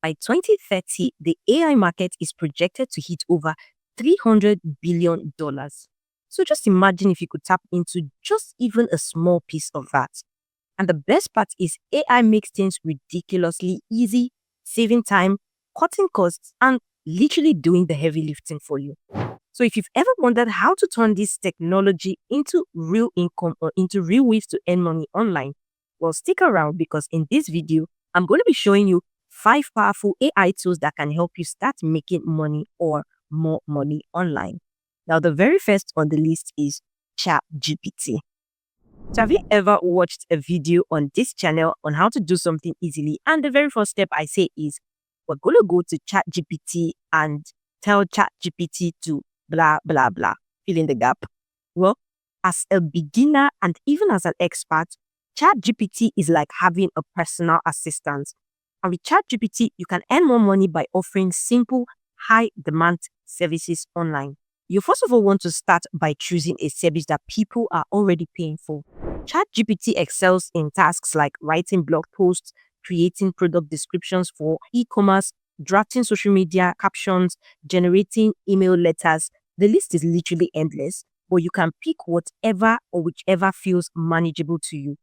By 2030, the AI market is projected to hit over $300 billion. So just imagine if you could tap into just even a small piece of that. And the best part is AI makes things ridiculously easy, saving time, cutting costs, and literally doing the heavy lifting for you. So if you've ever wondered how to turn this technology into real income or into real ways to earn money online, well, stick around because in this video, I'm going to be showing you 5 powerful AI tools that can help you start making money or more money online. Now, the very first on the list is ChatGPT. So have you ever watched a video on this channel on how to do something easily? And the very first step I say is, we're going to go to ChatGPT and tell ChatGPT to blah, blah, blah, fill in the gap. Well, as a beginner and even as an expert, ChatGPT is like having a personal assistant. And with ChatGPT, you can earn more money by offering simple, high-demand services online. You first of all want to start by choosing a service that people are already paying for. ChatGPT excels in tasks like writing blog posts, creating product descriptions for e-commerce, drafting social media captions, generating email letters. The list is literally endless, but you can pick whatever or whichever feels manageable to you.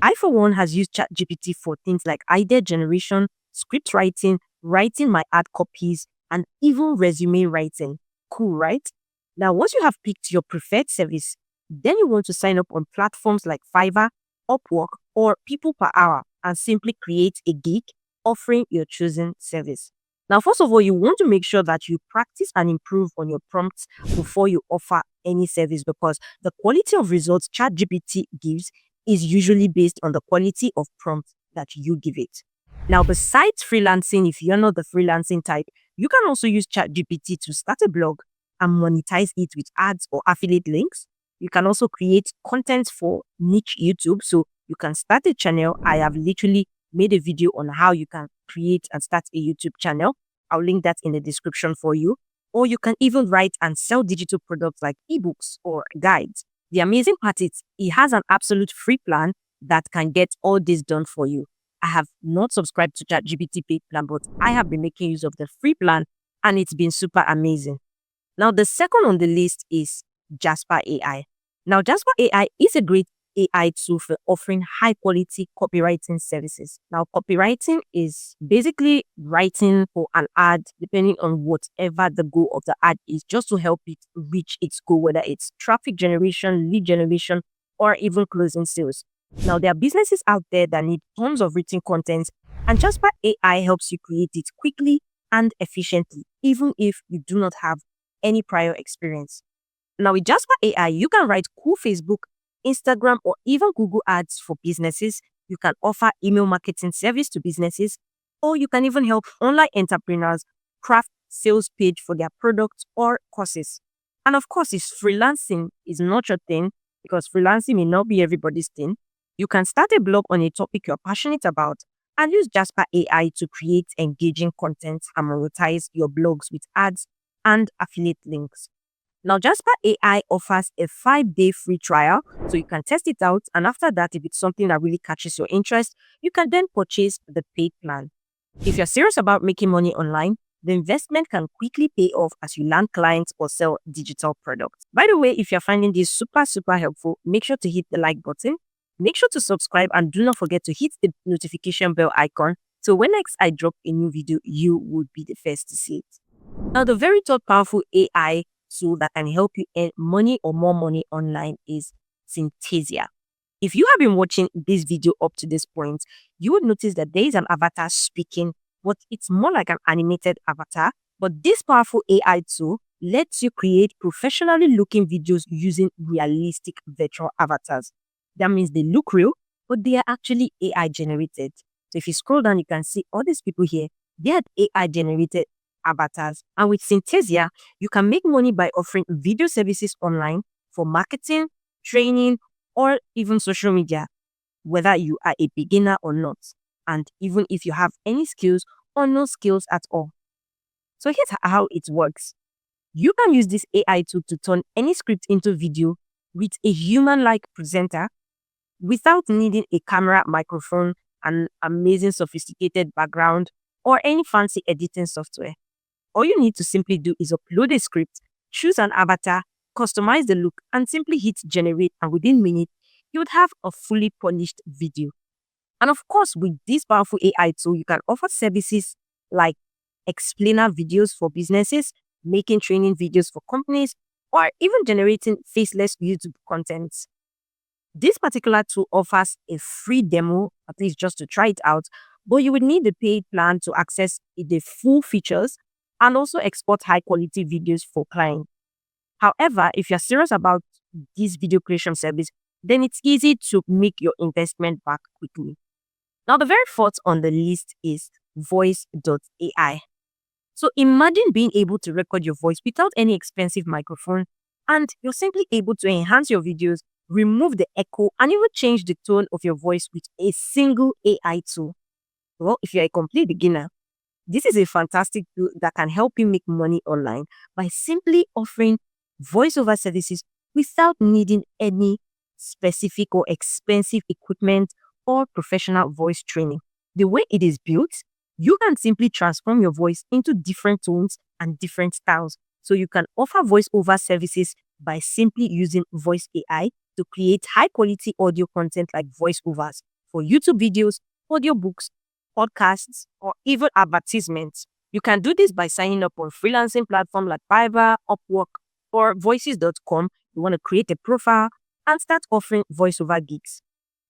I, for one, has used ChatGPT for things like idea generation, script writing, writing my ad copies, and even resume writing. Cool, right? Now, once you have picked your preferred service, then you want to sign up on platforms like Fiverr, Upwork, or People Per Hour and simply create a gig offering your chosen service. Now, first of all, you want to make sure that you practice and improve on your prompts before you offer any service because the quality of results ChatGPT gives is usually based on the quality of prompts that you give it. Now, besides freelancing, if you're not the freelancing type, you can also use ChatGPT to start a blog and monetize it with ads or affiliate links. You can also create content for niche YouTube. So you can start a channel. I have literally made a video on how you can create and start a YouTube channel. I'll link that in the description for you. Or you can even write and sell digital products like ebooks or guides. The amazing part is it has an absolute free plan that can get all this done for you. I have not subscribed to ChatGPT paid plan, but I have been making use of the free plan and it's been super amazing. Now, the second on the list is Jasper AI. Now, Jasper AI is a great AI tool for offering high quality copywriting services. Now, copywriting is basically writing for an ad, depending on whatever the goal of the ad is, just to help it reach its goal, whether it's traffic generation, lead generation, or even closing sales. Now, there are businesses out there that need tons of written content, and Jasper AI helps you create it quickly and efficiently, even if you do not have any prior experience. Now, with Jasper AI, you can write cool Facebook, Instagram, or even Google ads for businesses. You can offer email marketing service to businesses, or you can even help online entrepreneurs craft sales page for their products or courses. And of course, if freelancing is not your thing, because freelancing may not be everybody's thing, you can start a blog on a topic you're passionate about and use Jasper AI to create engaging content and monetize your blogs with ads and affiliate links. Now, Jasper AI offers a 5-day free trial, so you can test it out. And after that, if it's something that really catches your interest, you can then purchase the paid plan. If you're serious about making money online, the investment can quickly pay off as you land clients or sell digital products. By the way, if you're finding this super helpful, make sure to hit the like button, make sure to subscribe, and do not forget to hit the notification bell icon so when next I drop a new video, you would be the first to see it. Now, the very third powerful AI tool that can help you earn money or more money online is Synthesia. If you have been watching this video up to this point, you would notice that there is an avatar speaking, but it's more like an animated avatar. But this powerful AI tool lets you create professionally looking videos using realistic virtual avatars. That means they look real, but they are actually AI generated. So if you scroll down, you can see all these people here. They are AI generated avatars. And with Synthesia, you can make money by offering video services online for marketing, training, or even social media, whether you are a beginner or not, and even if you have any skills or no skills at all. So here's how it works. You can use this AI tool to turn any script into video with a human-like presenter without needing a camera, microphone, an amazing sophisticated background, or any fancy editing software. All you need to simply do is upload a script, choose an avatar, customize the look, and simply hit generate, and within minutes, you would have a fully polished video. And of course, with this powerful AI tool, you can offer services like explainer videos for businesses, making training videos for companies, or even generating faceless YouTube content. This particular tool offers a free demo, at least just to try it out, but you would need a paid plan to access the full features and also export high quality videos for clients. However, if you're serious about this video creation service, then it's easy to make your investment back quickly. Now, the very fourth on the list is voice.ai. So imagine being able to record your voice without any expensive microphone, and you're simply able to enhance your videos, remove the echo, and even change the tone of your voice with a single AI tool. Well, if you're a complete beginner, this is a fantastic tool that can help you make money online by simply offering voiceover services without needing any specific or expensive equipment or professional voice training. The way it is built, you can simply transform your voice into different tones and different styles. So you can offer voiceover services by simply using voice AI to create high quality audio content like voiceovers for YouTube videos, audiobooks, podcasts, or even advertisements. You can do this by signing up on freelancing platforms like Fiverr, Upwork, or Voices.com. You want to create a profile and start offering voiceover gigs.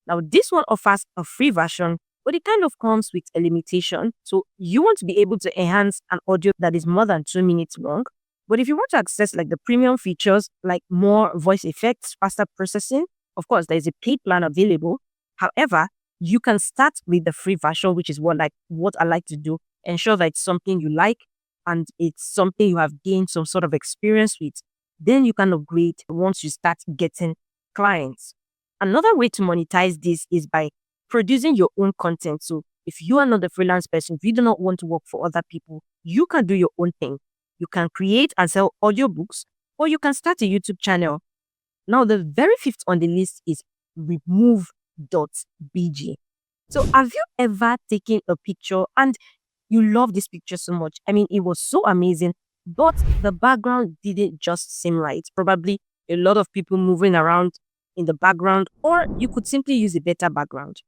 Now, this one offers a free version, but it kind of comes with a limitation. So you want to be able to enhance an audio that is more than 2 minutes long. But if you want to access like the premium features, like more voice effects, faster processing, of course, there is a paid plan available. However, you can start with the free version, which is what I like to do. Ensure that it's something you like and it's something you have gained some sort of experience with. Then you can upgrade once you start getting clients. Another way to monetize this is by producing your own content. So if you are not a freelance person, if you do not want to work for other people, you can do your own thing. You can create and sell audiobooks, or you can start a YouTube channel. Now, the very fifth on the list is remove.bg. So have you ever taken a picture and you love this picture so much? I mean, it was so amazing, but the background didn't just seem right. Probably a lot of people moving around in the background, or you could simply use a better background.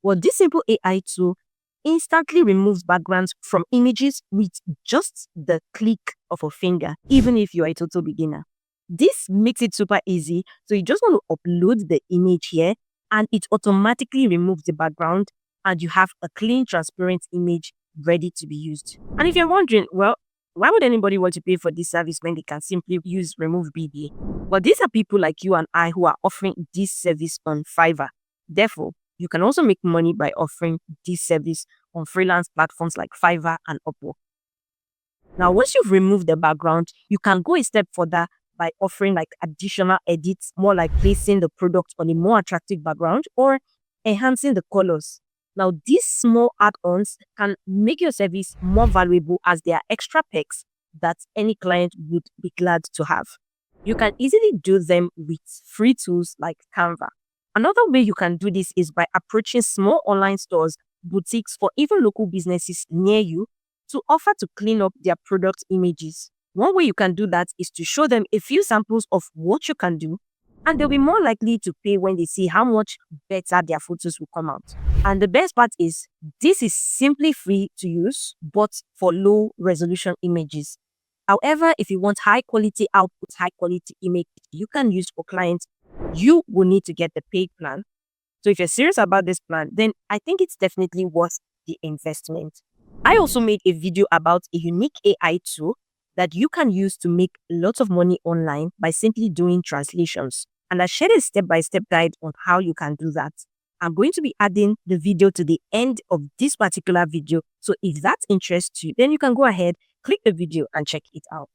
Well, this simple AI tool instantly removes backgrounds from images with just the click of a finger, even if you are a total beginner. This makes it super easy. So you just want to upload the image here and it automatically removes the background and you have a clean, transparent image ready to be used. And if you're wondering, well, why would anybody want to pay for this service when they can simply use Remove BB? Well, these are people like you and I who are offering this service on Fiverr. Therefore, you can also make money by offering this service on freelance platforms like Fiverr and Upwork. Now, once you've removed the background, you can go a step further by offering like additional edits, more like placing the product on a more attractive background or enhancing the colors. Now, these small add-ons can make your service more valuable as they are extra perks that any client would be glad to have. You can easily do them with free tools like Canva. Another way you can do this is by approaching small online stores, boutiques, or even local businesses near you to offer to clean up their product images. One way you can do that is to show them a few samples of what you can do, and they'll be more likely to pay when they see how much better their photos will come out. And the best part is, this is simply free to use, but for low resolution images. However, if you want high quality output, high quality image you can use for clients, you will need to get the paid plan. So if you're serious about this plan, then I think it's definitely worth the investment. I also made a video about a unique AI tool that you can use to make lots of money online by simply doing translations. And I shared a step-by-step guide on how you can do that. I'm going to be adding the video to the end of this particular video. So if that interests you, then you can go ahead, click the video and check it out.